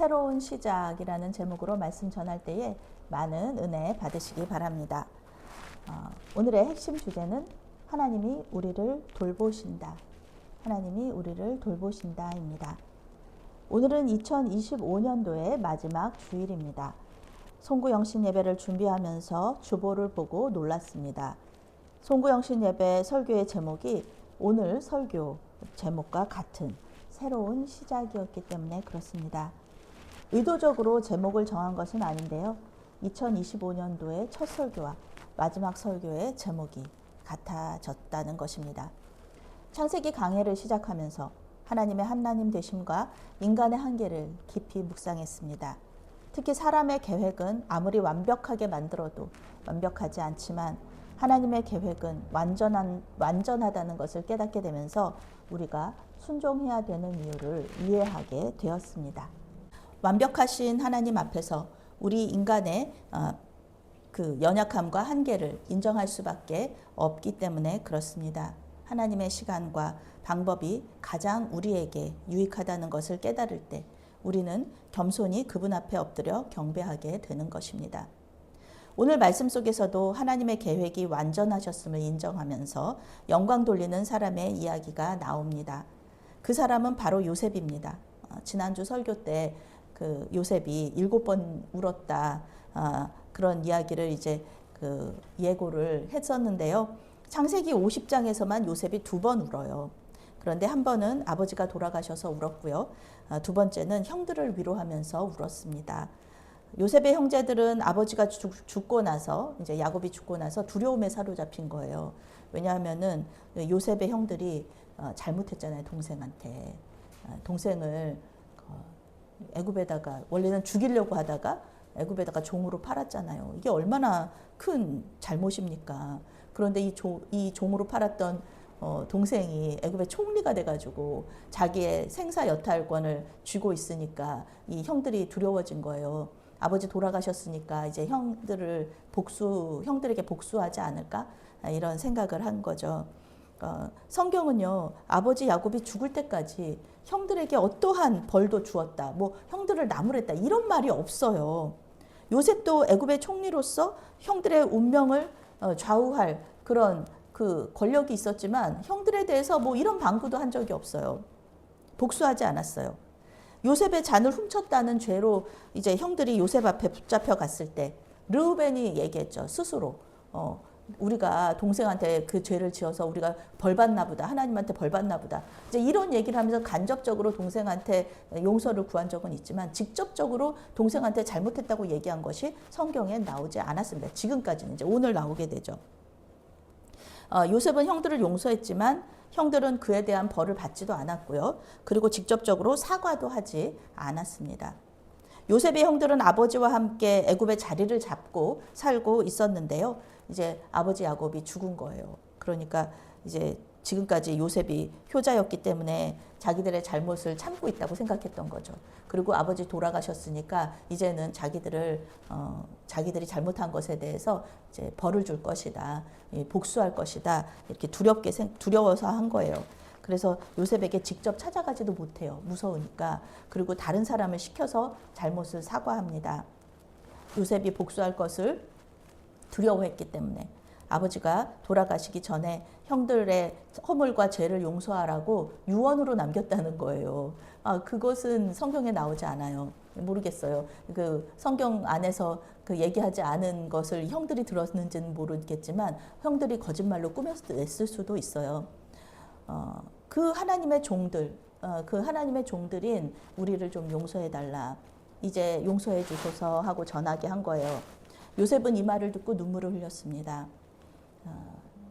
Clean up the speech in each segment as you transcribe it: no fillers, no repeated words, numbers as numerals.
새로운 시작이라는 제목으로 말씀 전할 때에 많은 은혜 받으시기 바랍니다. 오늘의 핵심 주제는 하나님이 우리를 돌보신다. 하나님이 우리를 돌보신다입니다. 오늘은 2025년도의 마지막 주일입니다. 송구영신 예배를 준비하면서 주보를 보고 놀랐습니다. 송구영신 예배 설교의 제목이 오늘 설교 제목과 같은 새로운 시작이었기 때문에 그렇습니다. 의도적으로 제목을 정한 것은 아닌데요. 2025년도의 첫 설교와 마지막 설교의 제목이 같아졌다는 것입니다. 창세기 강해를 시작하면서 하나님의 하나님 되심과 인간의 한계를 깊이 묵상했습니다. 특히 사람의 계획은 아무리 완벽하게 만들어도 완벽하지 않지만 하나님의 계획은 완전하다는 것을 깨닫게 되면서 우리가 순종해야 되는 이유를 이해하게 되었습니다. 완벽하신 하나님 앞에서 우리 인간의 그 연약함과 한계를 인정할 수밖에 없기 때문에 그렇습니다. 하나님의 시간과 방법이 가장 우리에게 유익하다는 것을 깨달을 때 우리는 겸손히 그분 앞에 엎드려 경배하게 되는 것입니다. 오늘 말씀 속에서도 하나님의 계획이 완전하셨음을 인정하면서 영광 돌리는 사람의 이야기가 나옵니다. 그 사람은 바로 요셉입니다. 지난주 설교 때 그 요셉이 7번 울었다 그런 이야기를 이제 그 예고를 했었는데요. 창세기 50장에서만 요셉이 2번 울어요. 그런데 한 번은 아버지가 돌아가셔서 울었고요. 두 번째는 형들을 위로하면서 울었습니다. 요셉의 형제들은 아버지가 죽고 나서 이제 야곱이 죽고 나서 두려움에 사로잡힌 거예요. 왜냐하면은 요셉의 형들이 잘못했잖아요. 동생한테. 동생을 애굽에다가 원래는 죽이려고 하다가 애굽에다가 종으로 팔았잖아요. 이게 얼마나 큰 잘못입니까? 그런데 이 종으로 팔았던 동생이 애굽의 총리가 돼가지고 자기의 생사 여탈권을 쥐고 있으니까 이 형들이 두려워진 거예요. 아버지 돌아가셨으니까 이제 형들에게 복수하지 않을까? 이런 생각을 한 거죠. 성경은요, 아버지 야곱이 죽을 때까지 형들에게 어떠한 벌도 주었다, 뭐 형들을 나무랬다 이런 말이 없어요. 요셉도 애굽의 총리로서 형들의 운명을 좌우할 그런 그 권력이 있었지만 형들에 대해서 뭐 이런 방구도 한 적이 없어요. 복수하지 않았어요. 요셉의 잔을 훔쳤다는 죄로 이제 형들이 요셉 앞에 붙잡혀 갔을 때 르우벤이 얘기했죠. 스스로 우리가 동생한테 그 죄를 지어서 우리가 벌 받나 보다. 하나님한테 벌 받나 보다. 이제 이런 얘기를 하면서 간접적으로 동생한테 용서를 구한 적은 있지만 직접적으로 동생한테 잘못했다고 얘기한 것이 성경에 나오지 않았습니다. 지금까지는 이제 오늘 나오게 되죠. 요셉은 형들을 용서했지만 형들은 그에 대한 벌을 받지도 않았고요. 그리고 직접적으로 사과도 하지 않았습니다. 요셉의 형들은 아버지와 함께 애굽의 자리를 잡고 살고 있었는데요. 이제 아버지 야곱이 죽은 거예요. 그러니까 이제 지금까지 요셉이 효자였기 때문에 자기들의 잘못을 참고 있다고 생각했던 거죠. 그리고 아버지 돌아가셨으니까 이제는 자기들이 잘못한 것에 대해서 이제 벌을 줄 것이다, 복수할 것이다 이렇게 두려워서 한 거예요. 그래서 요셉에게 직접 찾아가지도 못해요. 무서우니까. 그리고 다른 사람을 시켜서 잘못을 사과합니다. 요셉이 복수할 것을 두려워했기 때문에 아버지가 돌아가시기 전에 형들의 허물과 죄를 용서하라고 유언으로 남겼다는 거예요. 그것은 성경에 나오지 않아요. 모르겠어요. 그 성경 안에서 그 얘기하지 않은 것을 형들이 들었는지는 모르겠지만 형들이 거짓말로 꾸몄을 수도 있어요. 그 하나님의 종들인 우리를 좀 용서해 달라. 이제 용서해 주소서 하고 전하게 한 거예요. 요셉은 이 말을 듣고 눈물을 흘렸습니다.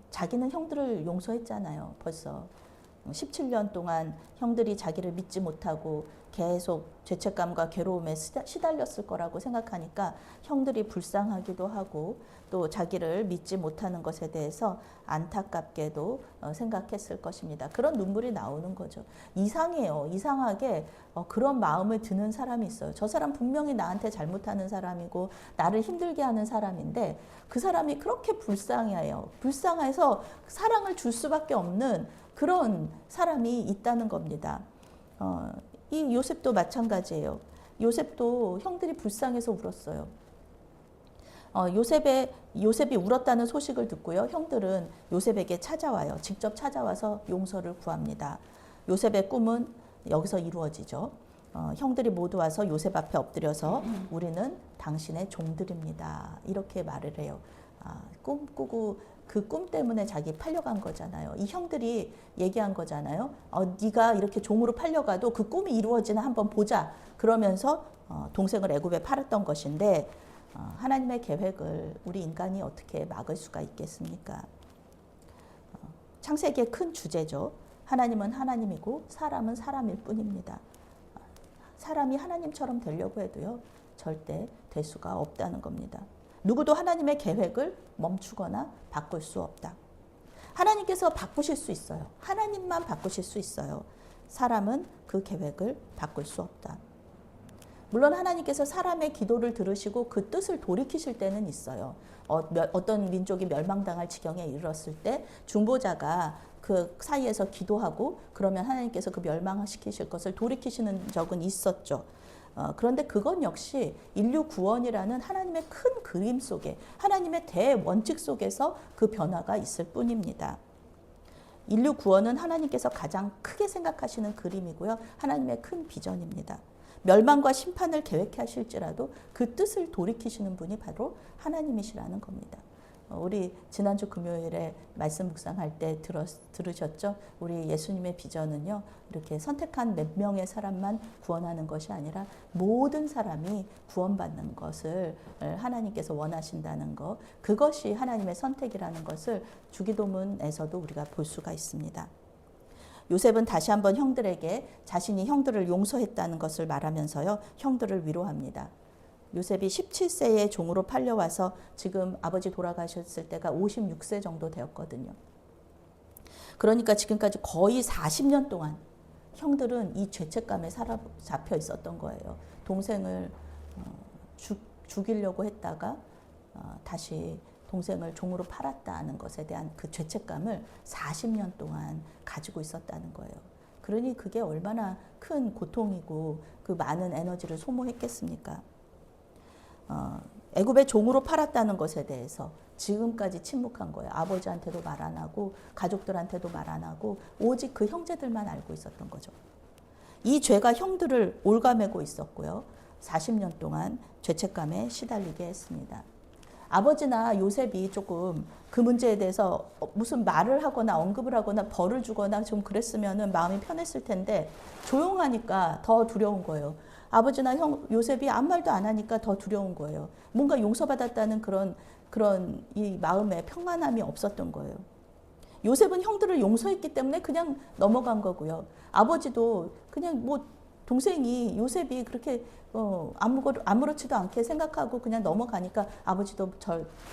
자기는 형들을 용서했잖아요. 벌써 17년 동안 형들이 자기를 믿지 못하고 계속 죄책감과 괴로움에 시달렸을 거라고 생각하니까 형들이 불쌍하기도 하고 또 자기를 믿지 못하는 것에 대해서 안타깝게도 생각했을 것입니다. 그런 눈물이 나오는 거죠. 이상해요. 이상하게 그런 마음을 드는 사람이 있어요. 저 사람 분명히 나한테 잘못하는 사람이고 나를 힘들게 하는 사람인데 그 사람이 그렇게 불쌍해요. 불쌍해서 사랑을 줄 수밖에 없는 그런 사람이 있다는 겁니다. 이 요셉도 마찬가지예요. 요셉도 형들이 불쌍해서 울었어요. 요셉이 울었다는 소식을 듣고요. 형들은 요셉에게 찾아와요. 직접 찾아와서 용서를 구합니다. 요셉의 꿈은 여기서 이루어지죠. 형들이 모두 와서 요셉 앞에 엎드려서 우리는 당신의 종들입니다. 이렇게 말을 해요. 꿈꾸고 그 꿈 때문에 자기 팔려간 거잖아요. 이 형들이 얘기한 거잖아요. 네가 이렇게 종으로 팔려가도 그 꿈이 이루어지나 한번 보자. 그러면서 동생을 애굽에 팔았던 것인데 하나님의 계획을 우리 인간이 어떻게 막을 수가 있겠습니까? 창세기의 큰 주제죠. 하나님은 하나님이고 사람은 사람일 뿐입니다. 사람이 하나님처럼 되려고 해도요, 절대 될 수가 없다는 겁니다. 누구도 하나님의 계획을 멈추거나 바꿀 수 없다. 하나님께서 바꾸실 수 있어요. 하나님만 바꾸실 수 있어요. 사람은 그 계획을 바꿀 수 없다. 물론 하나님께서 사람의 기도를 들으시고 그 뜻을 돌이키실 때는 있어요. 어떤 민족이 멸망당할 지경에 이르렀을 때 중보자가 그 사이에서 기도하고 그러면 하나님께서 그 멸망시키실 것을 돌이키시는 적은 있었죠. 그런데 그건 역시 인류 구원이라는 하나님의 큰 그림 속에, 하나님의 대원칙 속에서 그 변화가 있을 뿐입니다. 인류 구원은 하나님께서 가장 크게 생각하시는 그림이고요. 하나님의 큰 비전입니다. 멸망과 심판을 계획하실지라도 그 뜻을 돌이키시는 분이 바로 하나님이시라는 겁니다. 우리 지난주 금요일에 말씀 묵상할 때 들으셨죠? 우리 예수님의 비전은요, 이렇게 선택한 몇 명의 사람만 구원하는 것이 아니라 모든 사람이 구원받는 것을 하나님께서 원하신다는 것, 그것이 하나님의 선택이라는 것을 주기도문에서도 우리가 볼 수가 있습니다. 요셉은 다시 한번 형들에게 자신이 형들을 용서했다는 것을 말하면서요, 형들을 위로합니다. 요셉이 17세의 종으로 팔려와서 지금 아버지 돌아가셨을 때가 56세 정도 되었거든요. 그러니까 지금까지 거의 40년 동안 형들은 이 죄책감에 사로잡혀 있었던 거예요. 동생을 죽이려고 했다가 다시 동생을 종으로 팔았다는 것에 대한 그 죄책감을 40년 동안 가지고 있었다는 거예요. 그러니 그게 얼마나 큰 고통이고 그 많은 에너지를 소모했겠습니까? 애굽의 종으로 팔았다는 것에 대해서 지금까지 침묵한 거예요. 아버지한테도 말 안 하고 가족들한테도 말 안 하고 오직 그 형제들만 알고 있었던 거죠. 이 죄가 형들을 올가매고 있었고요. 40년 동안 죄책감에 시달리게 했습니다. 아버지나 요셉이 조금 그 문제에 대해서 무슨 말을 하거나 언급을 하거나 벌을 주거나 좀 그랬으면 마음이 편했을 텐데 조용하니까 더 두려운 거예요. 아버지나 요셉이 아무 말도 안 하니까 더 두려운 거예요. 뭔가 용서받았다는 그런 이 마음에 평안함이 없었던 거예요. 요셉은 형들을 용서했기 때문에 그냥 넘어간 거고요. 아버지도 그냥 뭐 동생이 요셉이 그렇게 아무렇지도 않게 생각하고 그냥 넘어가니까 아버지도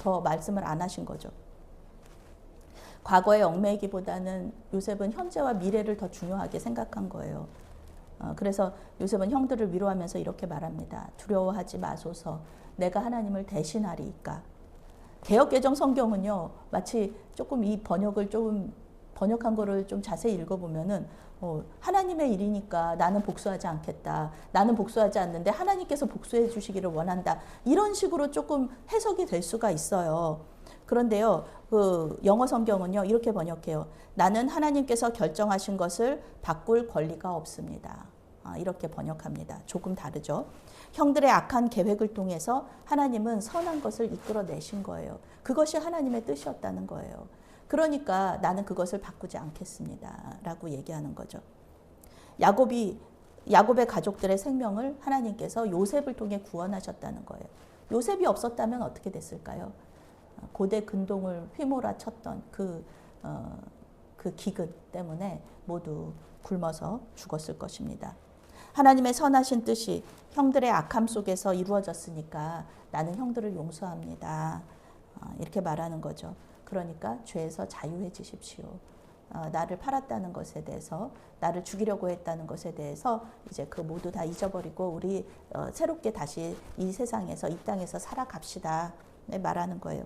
더 말씀을 안 하신 거죠. 과거에 얽매이기보다는 요셉은 현재와 미래를 더 중요하게 생각한 거예요. 그래서 요셉은 형들을 위로하면서 이렇게 말합니다. 두려워하지 마소서. 내가 하나님을 대신하리이까. 개역개정 성경은요, 마치 조금 이 번역한 거를 좀 자세히 읽어보면은 하나님의 일이니까 나는 복수하지 않겠다. 나는 복수하지 않는데 하나님께서 복수해 주시기를 원한다. 이런 식으로 조금 해석이 될 수가 있어요. 그런데요, 그 영어 성경은요, 이렇게 번역해요. 나는 하나님께서 결정하신 것을 바꿀 권리가 없습니다. 이렇게 번역합니다. 조금 다르죠. 형들의 악한 계획을 통해서 하나님은 선한 것을 이끌어내신 거예요. 그것이 하나님의 뜻이었다는 거예요. 그러니까 나는 그것을 바꾸지 않겠습니다. 라고 얘기하는 거죠. 야곱의 가족들의 생명을 하나님께서 요셉을 통해 구원하셨다는 거예요. 요셉이 없었다면 어떻게 됐을까요? 고대 근동을 휘몰아쳤던 그 기근 때문에 모두 굶어서 죽었을 것입니다. 하나님의 선하신 뜻이 형들의 악함 속에서 이루어졌으니까 나는 형들을 용서합니다. 이렇게 말하는 거죠. 그러니까 죄에서 자유해지십시오. 나를 팔았다는 것에 대해서, 나를 죽이려고 했다는 것에 대해서 이제 그 모두 다 잊어버리고 우리 새롭게 다시 이 세상에서, 이 땅에서 살아갑시다. 말하는 거예요.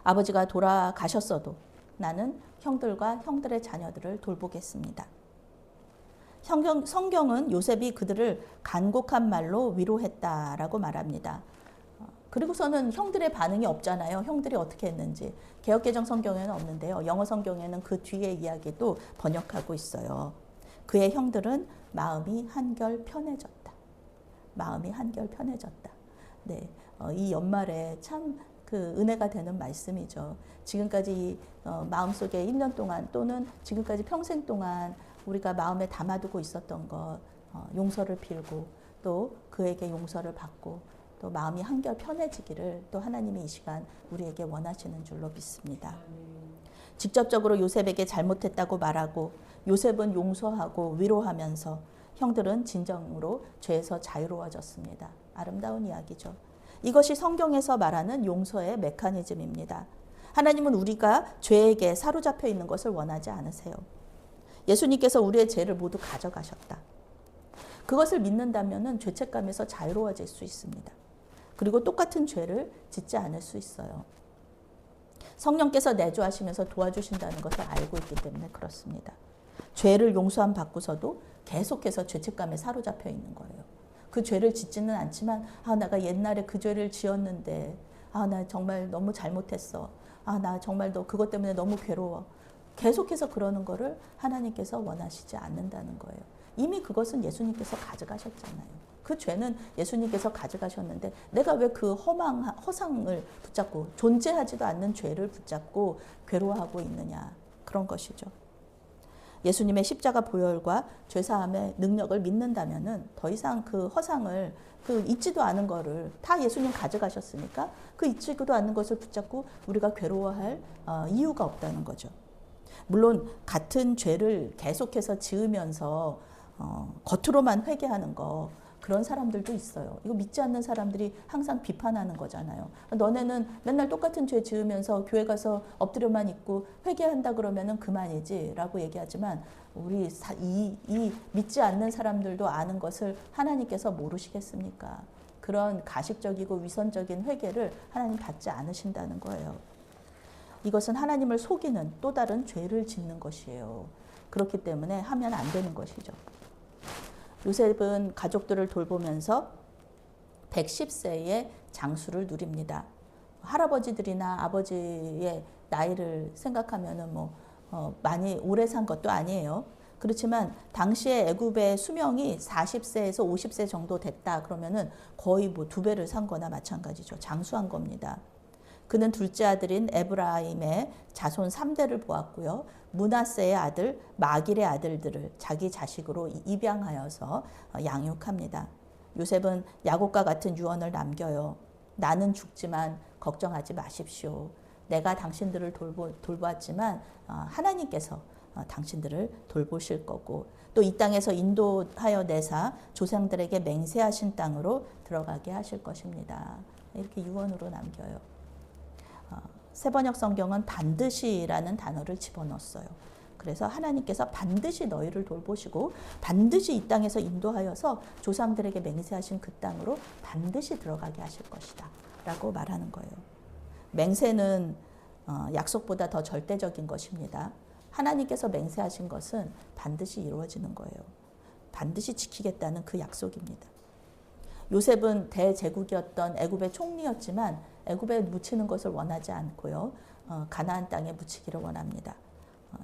아버지가 돌아가셨어도 나는 형들과 형들의 자녀들을 돌보겠습니다. 성경은 요셉이 그들을 간곡한 말로 위로했다라고 말합니다. 그리고서는 형들의 반응이 없잖아요. 형들이 어떻게 했는지. 개역개정 성경에는 없는데요. 영어 성경에는 그 뒤의 이야기도 번역하고 있어요. 그의 형들은 마음이 한결 편해졌다. 마음이 한결 편해졌다. 네, 이 연말에 참 그 은혜가 되는 말씀이죠. 지금까지 마음속에 1년 동안 또는 지금까지 평생 동안 우리가 마음에 담아두고 있었던 것 용서를 빌고 또 그에게 용서를 받고 또 마음이 한결 편해지기를 또 하나님이 이 시간 우리에게 원하시는 줄로 믿습니다. 직접적으로 요셉에게 잘못했다고 말하고 요셉은 용서하고 위로하면서 형들은 진정으로 죄에서 자유로워졌습니다. 아름다운 이야기죠. 이것이 성경에서 말하는 용서의 메커니즘입니다. 하나님은 우리가 죄에게 사로잡혀 있는 것을 원하지 않으세요. 예수님께서 우리의 죄를 모두 가져가셨다. 그것을 믿는다면 죄책감에서 자유로워질 수 있습니다. 그리고 똑같은 죄를 짓지 않을 수 있어요. 성령께서 내주하시면서 도와주신다는 것을 알고 있기 때문에 그렇습니다. 죄를 용서함 받고서도 계속해서 죄책감에 사로잡혀 있는 거예요. 그 죄를 짓지는 않지만 내가 옛날에 그 죄를 지었는데 나 정말 너무 잘못했어. 나 정말 그것 때문에 너무 괴로워. 계속해서 그러는 거를 하나님께서 원하시지 않는다는 거예요. 이미 그것은 예수님께서 가져가셨잖아요. 그 죄는 예수님께서 가져가셨는데 내가 왜 그 허상을 붙잡고 존재하지도 않는 죄를 붙잡고 괴로워하고 있느냐. 그런 것이죠. 예수님의 십자가 보혈과 죄사함의 능력을 믿는다면은 더 이상 그 허상을 잊지도 않은 거를 다 예수님 가져가셨으니까 그 잊지도 않는 것을 붙잡고 우리가 괴로워할 이유가 없다는 거죠. 물론 같은 죄를 계속해서 지으면서 겉으로만 회개하는 거 그런 사람들도 있어요. 이거 믿지 않는 사람들이 항상 비판하는 거잖아요. 너네는 맨날 똑같은 죄 지으면서 교회 가서 엎드려만 있고 회개한다 그러면은 그만이지 라고 얘기하지만 우리 이 믿지 않는 사람들도 아는 것을 하나님께서 모르시겠습니까? 그런 가식적이고 위선적인 회개를 하나님 받지 않으신다는 거예요. 이것은 하나님을 속이는 또 다른 죄를 짓는 것이에요. 그렇기 때문에 하면 안 되는 것이죠. 요셉은 가족들을 돌보면서 110세의 장수를 누립니다. 할아버지들이나 아버지의 나이를 생각하면은 많이 오래 산 것도 아니에요. 그렇지만 당시에 애굽의 수명이 40세에서 50세 정도 됐다 그러면은 거의 2배를 산 거나 마찬가지죠. 장수한 겁니다. 그는 둘째 아들인 에브라임의 자손 3대를 보았고요. 므낫세의 아들 마길의 아들들을 자기 자식으로 입양하여서 양육합니다. 요셉은 야곱과 같은 유언을 남겨요. 나는 죽지만 걱정하지 마십시오. 내가 당신들을 돌보았지만 하나님께서 당신들을 돌보실 거고 또 이 땅에서 인도하여 내사 조상들에게 맹세하신 땅으로 들어가게 하실 것입니다. 이렇게 유언으로 남겨요. 세번역 성경은 반드시라는 단어를 집어넣었어요. 그래서 하나님께서 반드시 너희를 돌보시고 반드시 이 땅에서 인도하여서 조상들에게 맹세하신 그 땅으로 반드시 들어가게 하실 것이다 라고 말하는 거예요. 맹세는 약속보다 더 절대적인 것입니다. 하나님께서 맹세하신 것은 반드시 이루어지는 거예요. 반드시 지키겠다는 그 약속입니다. 요셉은 대제국이었던 애굽의 총리였지만 애굽에 묻히는 것을 원하지 않고요. 가나안 땅에 묻히기를 원합니다.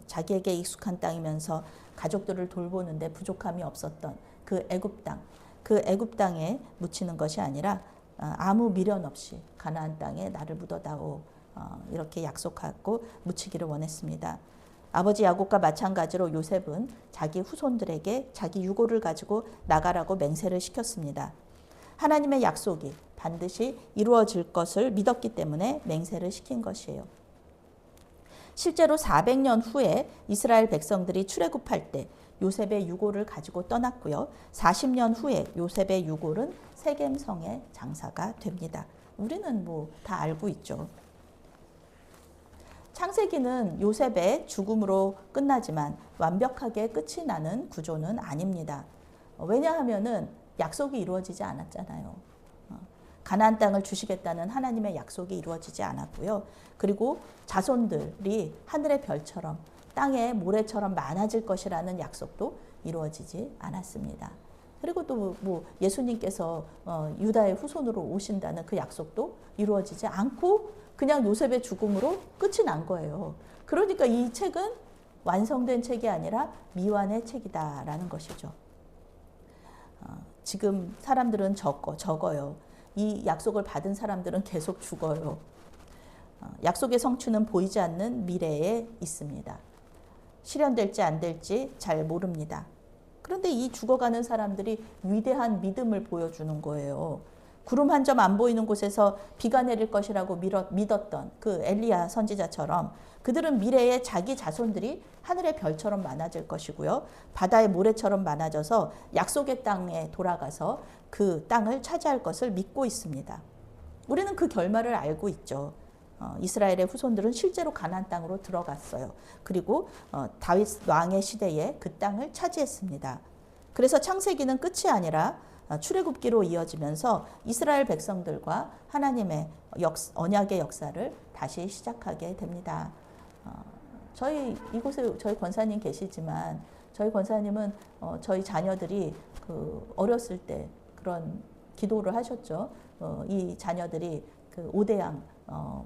자기에게 익숙한 땅이면서 가족들을 돌보는데 부족함이 없었던 그 애굽 땅, 그 애굽 땅에 묻히는 것이 아니라 아무 미련 없이 가나안 땅에 나를 묻어다오 이렇게 약속하고 묻히기를 원했습니다. 아버지 야곱과 마찬가지로 요셉은 자기 후손들에게 자기 유고를 가지고 나가라고 맹세를 시켰습니다. 하나님의 약속이 반드시 이루어질 것을 믿었기 때문에 맹세를 시킨 것이에요. 실제로 400년 후에 이스라엘 백성들이 출애굽할 때 요셉의 유고를 가지고 떠났고요. 40년 후에 요셉의 유골은 세겜성의 장사가 됩니다. 우리는 다 알고 있죠. 창세기는 요셉의 죽음으로 끝나지만 완벽하게 끝이 나는 구조는 아닙니다. 왜냐하면은 약속이 이루어지지 않았잖아요. 가나안 땅을 주시겠다는 하나님의 약속이 이루어지지 않았고요. 그리고 자손들이 하늘의 별처럼 땅의 모래처럼 많아질 것이라는 약속도 이루어지지 않았습니다. 그리고 또 뭐 예수님께서 유다의 후손으로 오신다는 그 약속도 이루어지지 않고 그냥 요셉의 죽음으로 끝이 난 거예요. 그러니까 이 책은 완성된 책이 아니라 미완의 책이다라는 것이죠. 지금 사람들은 적어요. 이 약속을 받은 사람들은 계속 죽어요. 약속의 성취는 보이지 않는 미래에 있습니다. 실현될지 안 될지 잘 모릅니다. 그런데 이 죽어가는 사람들이 위대한 믿음을 보여주는 거예요. 구름 한 점 안 보이는 곳에서 비가 내릴 것이라고 믿었던 그 엘리야 선지자처럼 그들은 미래에 자기 자손들이 하늘의 별처럼 많아질 것이고요. 바다의 모래처럼 많아져서 약속의 땅에 돌아가서 그 땅을 차지할 것을 믿고 있습니다. 우리는 그 결말을 알고 있죠. 이스라엘의 후손들은 실제로 가나안 땅으로 들어갔어요. 그리고 다윗 왕의 시대에 그 땅을 차지했습니다. 그래서 창세기는 끝이 아니라 출애굽기로 이어지면서 이스라엘 백성들과 하나님의 언약의 역사를 다시 시작하게 됩니다. 저희 이곳에 저희 권사님 계시지만 저희 권사님은 저희 자녀들이 그 어렸을 때 그런 기도를 하셨죠. 이 자녀들이 그 5대양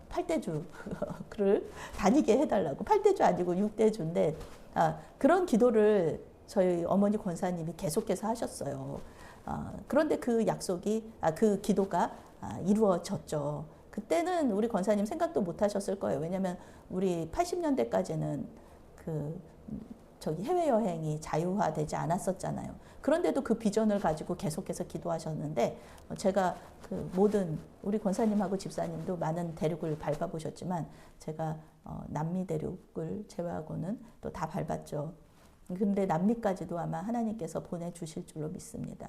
8대주를 다니게 해달라고. 8대주 아니고 6대주인데 그런 기도를 저희 어머니 권사님이 계속해서 하셨어요. 그런데 그 약속이 그 기도가 이루어졌죠. 그때는 우리 권사님 생각도 못 하셨을 거예요. 왜냐하면 우리 80년대까지는 그 저기 해외여행이 자유화되지 않았었잖아요. 그런데도 그 비전을 가지고 계속해서 기도하셨는데 제가 그 모든 우리 권사님하고 집사님도 많은 대륙을 밟아보셨지만 제가 남미 대륙을 제외하고는 또 다 밟았죠. 근데 남미까지도 아마 하나님께서 보내주실 줄로 믿습니다.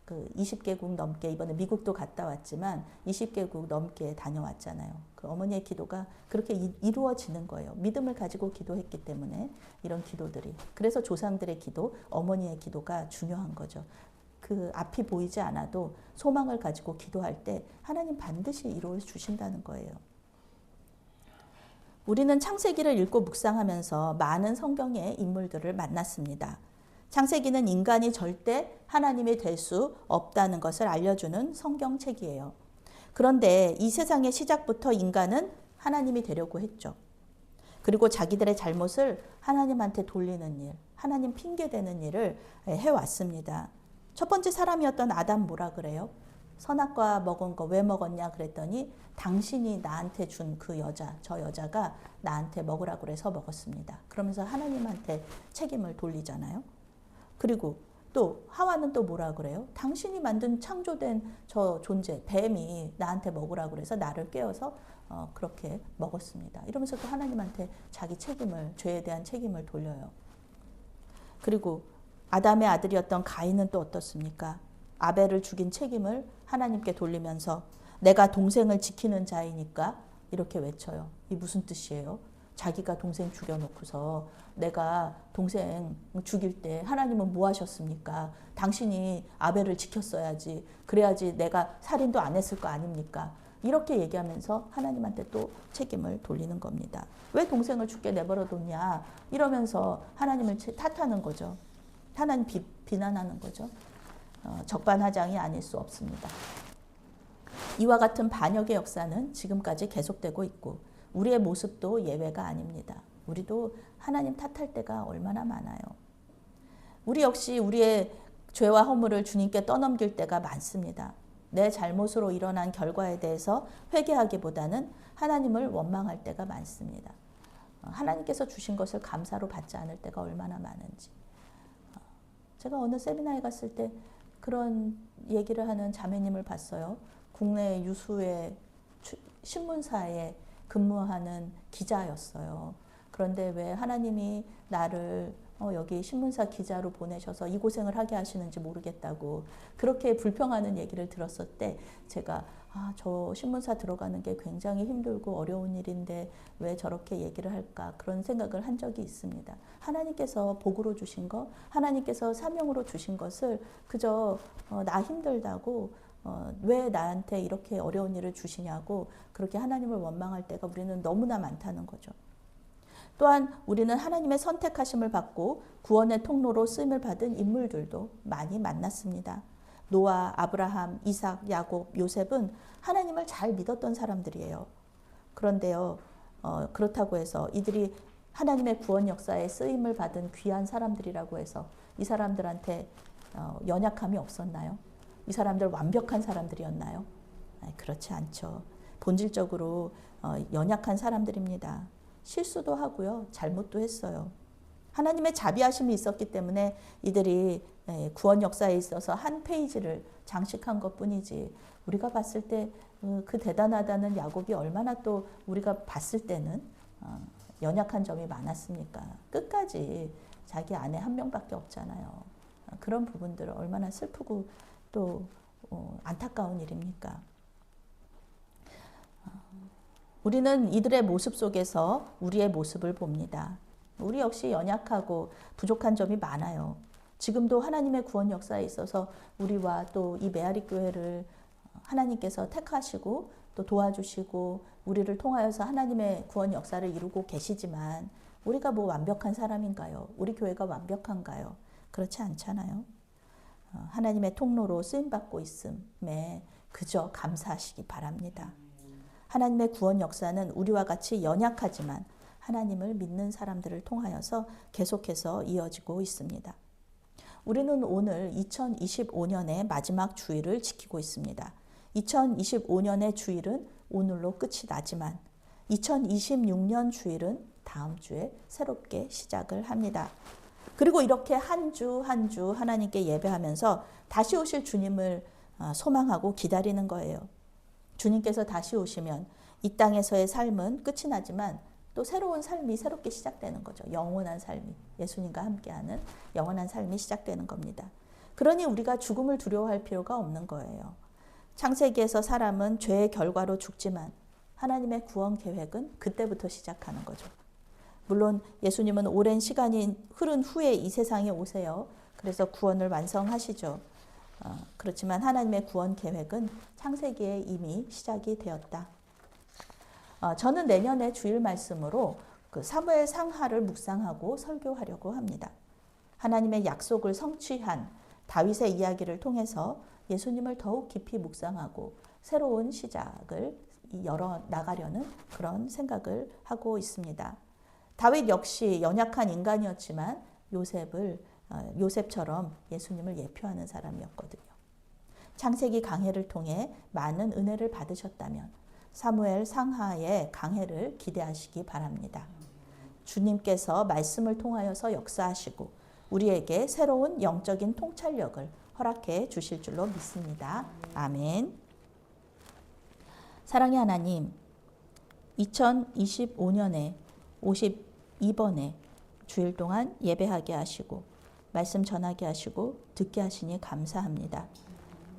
그 20개국 넘게 이번에 미국도 갔다 왔지만 20개국 넘게 다녀왔잖아요. 그 어머니의 기도가 그렇게 이루어지는 거예요. 믿음을 가지고 기도했기 때문에 이런 기도들이. 그래서 조상들의 기도, 어머니의 기도가 중요한 거죠. 그 앞이 보이지 않아도 소망을 가지고 기도할 때 하나님 반드시 이루어 주신다는 거예요. 우리는 창세기를 읽고 묵상하면서 많은 성경의 인물들을 만났습니다. 창세기는 인간이 절대 하나님이 될 수 없다는 것을 알려주는 성경책이에요. 그런데 이 세상의 시작부터 인간은 하나님이 되려고 했죠. 그리고 자기들의 잘못을 하나님한테 돌리는 일, 하나님 핑계대는 일을 해왔습니다. 첫 번째 사람이었던 아담 뭐라 그래요? 선악과 먹은 거 왜 먹었냐 그랬더니 당신이 나한테 준 그 여자, 저 여자가 나한테 먹으라고 그래서 먹었습니다. 그러면서 하나님한테 책임을 돌리잖아요. 그리고 또 하와는 또 뭐라 그래요? 당신이 만든 창조된 저 존재, 뱀이 나한테 먹으라고 그래서 나를 깨워서 그렇게 먹었습니다. 이러면서 또 하나님한테 자기 책임을, 죄에 대한 책임을 돌려요. 그리고 아담의 아들이었던 가인은 또 어떻습니까? 아벨을 죽인 책임을 하나님께 돌리면서 내가 동생을 지키는 자이니까 이렇게 외쳐요. 이 무슨 뜻이에요? 자기가 동생 죽여놓고서 내가 동생 죽일 때 하나님은 뭐 하셨습니까? 당신이 아벨을 지켰어야지. 그래야지 내가 살인도 안 했을 거 아닙니까? 이렇게 얘기하면서 하나님한테 또 책임을 돌리는 겁니다. 왜 동생을 죽게 내버려뒀냐? 이러면서 하나님을 탓하는 거죠. 하나님 비난하는 거죠. 적반하장이 아닐 수 없습니다. 이와 같은 반역의 역사는 지금까지 계속되고 있고 우리의 모습도 예외가 아닙니다. 우리도 하나님 탓할 때가 얼마나 많아요. 우리 역시 우리의 죄와 허물을 주님께 떠넘길 때가 많습니다. 내 잘못으로 일어난 결과에 대해서 회개하기보다는 하나님을 원망할 때가 많습니다. 하나님께서 주신 것을 감사로 받지 않을 때가 얼마나 많은지. 제가 어느 세미나에 갔을 때 그런 얘기를 하는 자매님을 봤어요. 국내 유수의 신문사에 근무하는 기자였어요. 그런데 왜 하나님이 나를 여기 신문사 기자로 보내셔서 이 고생을 하게 하시는지 모르겠다고 그렇게 불평하는 얘기를 들었을 때 제가 저 신문사 들어가는 게 굉장히 힘들고 어려운 일인데 왜 저렇게 얘기를 할까 그런 생각을 한 적이 있습니다. 하나님께서 복으로 주신 것, 하나님께서 사명으로 주신 것을 그저 나 힘들다고 왜 나한테 이렇게 어려운 일을 주시냐고 그렇게 하나님을 원망할 때가 우리는 너무나 많다는 거죠. 또한 우리는 하나님의 선택하심을 받고 구원의 통로로 쓰임을 받은 인물들도 많이 만났습니다. 노아, 아브라함, 이삭, 야곱, 요셉은 하나님을 잘 믿었던 사람들이에요. 그런데요, 그렇다고 해서 이들이 하나님의 구원 역사에 쓰임을 받은 귀한 사람들이라고 해서 이 사람들한테 연약함이 없었나요? 이 사람들 완벽한 사람들이었나요? 그렇지 않죠. 본질적으로 연약한 사람들입니다. 실수도 하고요, 잘못도 했어요. 하나님의 자비하심이 있었기 때문에 이들이 구원 역사에 있어서 한 페이지를 장식한 것뿐이지, 우리가 봤을 때 그 대단하다는 야곱이 얼마나 또 우리가 봤을 때는 연약한 점이 많았습니까? 끝까지 자기 아내 한 명밖에 없잖아요. 그런 부분들은 얼마나 슬프고 또 안타까운 일입니까? 우리는 이들의 모습 속에서 우리의 모습을 봅니다. 우리 역시 연약하고 부족한 점이 많아요. 지금도 하나님의 구원 역사에 있어서 우리와 또 이 메아리 교회를 하나님께서 택하시고 또 도와주시고 우리를 통하여서 하나님의 구원 역사를 이루고 계시지만, 우리가 뭐 완벽한 사람인가요? 우리 교회가 완벽한가요? 그렇지 않잖아요. 하나님의 통로로 쓰임받고 있음에 그저 감사하시기 바랍니다. 하나님의 구원 역사는 우리와 같이 연약하지만 하나님을 믿는 사람들을 통하여서 계속해서 이어지고 있습니다. 우리는 오늘 2025년의 마지막 주일을 지키고 있습니다. 2025년의 주일은 오늘로 끝이 나지만 2026년 주일은 다음 주에 새롭게 시작을 합니다. 그리고 이렇게 한 주 한 주 하나님께 예배하면서 다시 오실 주님을 소망하고 기다리는 거예요. 주님께서 다시 오시면 이 땅에서의 삶은 끝이 나지만 또 새로운 삶이 새롭게 시작되는 거죠. 영원한 삶이, 예수님과 함께하는 영원한 삶이 시작되는 겁니다. 그러니 우리가 죽음을 두려워할 필요가 없는 거예요. 창세기에서 사람은 죄의 결과로 죽지만 하나님의 구원 계획은 그때부터 시작하는 거죠. 물론 예수님은 오랜 시간이 흐른 후에 이 세상에 오세요. 그래서 구원을 완성하시죠. 그렇지만 하나님의 구원 계획은 창세기에 이미 시작이 되었다. 저는 내년에 주일 말씀으로 그 사무엘 상하를 묵상하고 설교하려고 합니다. 하나님의 약속을 성취한 다윗의 이야기를 통해서 예수님을 더욱 깊이 묵상하고 새로운 시작을 열어 나가려는 그런 생각을 하고 있습니다. 다윗 역시 연약한 인간이었지만 요셉처럼 예수님을 예표하는 사람이었거든요. 창세기 강해를 통해 많은 은혜를 받으셨다면 사무엘 상하의 강해를 기대하시기 바랍니다. 주님께서 말씀을 통하여서 역사하시고 우리에게 새로운 영적인 통찰력을 허락해 주실 줄로 믿습니다. 아멘. 사랑의 하나님, 2025년에 52번에 주일 동안 예배하게 하시고 말씀 전하게 하시고 듣게 하시니 감사합니다.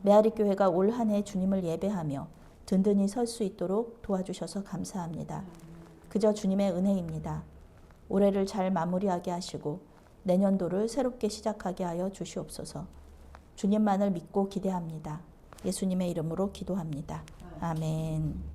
메아리 교회가 올 한 해 주님을 예배하며 든든히 설 수 있도록 도와주셔서 감사합니다. 그저 주님의 은혜입니다. 올해를 잘 마무리하게 하시고 내년도를 새롭게 시작하게 하여 주시옵소서. 주님만을 믿고 기대합니다. 예수님의 이름으로 기도합니다. 아멘.